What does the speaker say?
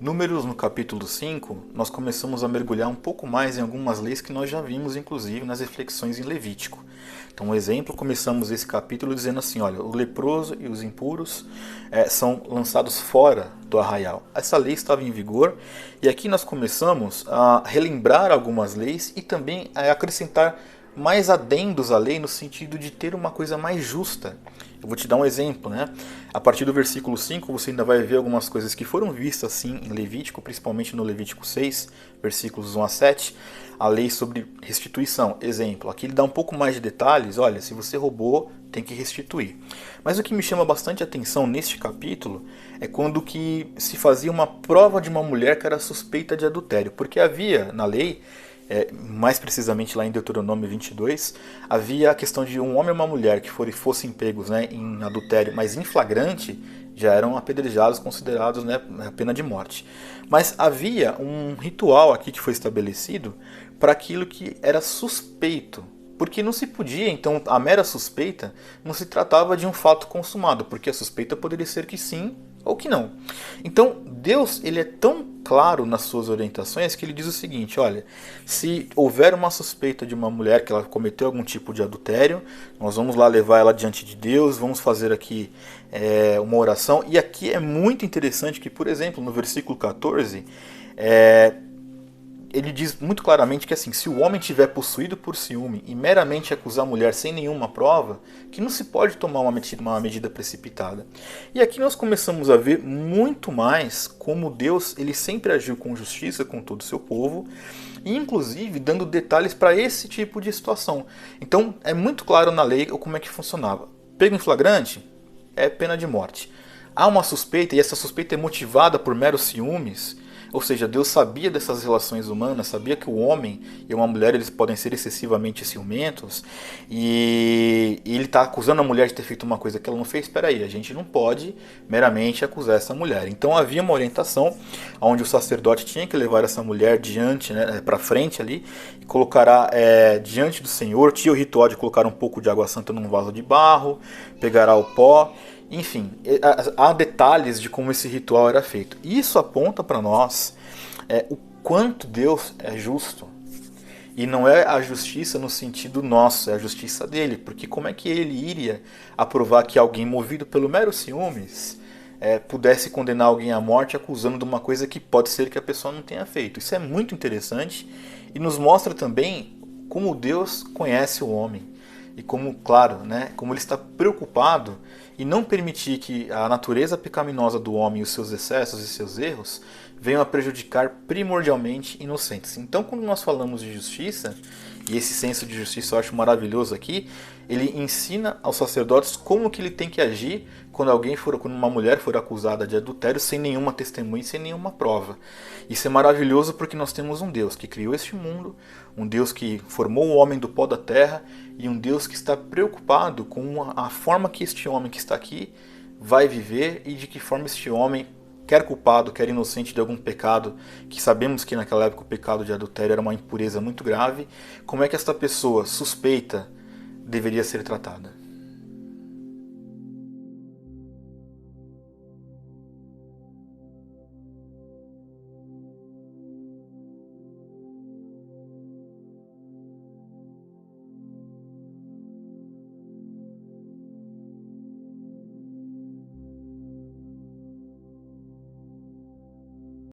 Números no capítulo 5, nós começamos a mergulhar um pouco mais em algumas leis que nós já vimos, inclusive, nas reflexões em Levítico. Então, um exemplo, começamos esse capítulo dizendo assim, olha, o leproso e os impuros são lançados fora do arraial. Essa lei estava em vigor e aqui nós começamos a relembrar algumas leis e também a acrescentar mais adendos à lei no sentido de ter uma coisa mais justa. Eu vou te dar um exemplo, né? A partir do versículo 5 você ainda vai ver algumas coisas que foram vistas assim em Levítico, principalmente no Levítico 6, versículos 1 a 7, a lei sobre restituição. Exemplo, aqui ele dá um pouco mais de detalhes, olha, se você roubou, tem que restituir. Mas o que me chama bastante atenção neste capítulo é quando que se fazia uma prova de uma mulher que era suspeita de adultério, porque havia na lei mais precisamente lá em Deuteronômio 22, havia a questão de um homem e uma mulher que fossem pegos, né, em adultério, mas em flagrante, já eram apedrejados, considerados, né, a pena de morte. Mas havia um ritual aqui que foi estabelecido para aquilo que era suspeito. Porque não se podia, então, a mera suspeita não se tratava de um fato consumado, porque a suspeita poderia ser que sim ou que não. Então, Deus ele é tão claro nas suas orientações que ele diz o seguinte, olha, se houver uma suspeita de uma mulher que ela cometeu algum tipo de adultério, nós vamos lá levar ela diante de Deus, vamos fazer aqui uma oração, e aqui é muito interessante que, por exemplo, no versículo 14, ele diz muito claramente que assim, se o homem tiver possuído por ciúme e meramente acusar a mulher sem nenhuma prova, que não se pode tomar uma medida precipitada. E aqui nós começamos a ver muito mais como Deus ele sempre agiu com justiça com todo o seu povo, e inclusive dando detalhes para esse tipo de situação. Então é muito claro na lei como é que funcionava. Pego em flagrante, é pena de morte. Há uma suspeita, e essa suspeita é motivada por meros ciúmes, ou seja, Deus sabia dessas relações humanas, sabia que o homem e uma mulher eles podem ser excessivamente ciumentos, e ele está acusando a mulher de ter feito uma coisa que ela não fez. Espera aí, a gente não pode meramente acusar essa mulher. Então havia uma orientação onde o sacerdote tinha que levar essa mulher diante, né, para frente ali, e colocará diante do Senhor, tinha o ritual de colocar um pouco de água santa num vaso de barro, pegará o pó. Enfim, há detalhes de como esse ritual era feito. Isso aponta para nós o quanto Deus é justo. E não é a justiça no sentido nosso, é a justiça dele. Porque como é que ele iria aprovar que alguém movido pelo mero ciúmes pudesse condenar alguém à morte acusando de uma coisa que pode ser que a pessoa não tenha feito? Isso é muito interessante e nos mostra também como Deus conhece o homem. E como, claro, né, como ele está preocupado em não permitir que a natureza pecaminosa do homem e os seus excessos e seus erros venham a prejudicar primordialmente inocentes. Então, quando nós falamos de justiça, e esse senso de justiça eu acho maravilhoso aqui, ele ensina aos sacerdotes como que ele tem que agir quando quando uma mulher for acusada de adultério sem nenhuma testemunha e sem nenhuma prova. Isso é maravilhoso porque nós temos um Deus que criou este mundo, um Deus que formou o homem do pó da terra e um Deus que está preocupado com a forma que este homem que está aqui vai viver e de que forma este homem, quer culpado, quer inocente de algum pecado, que sabemos que naquela época o pecado de adultério era uma impureza muito grave, como é que esta pessoa suspeita deveria ser tratada.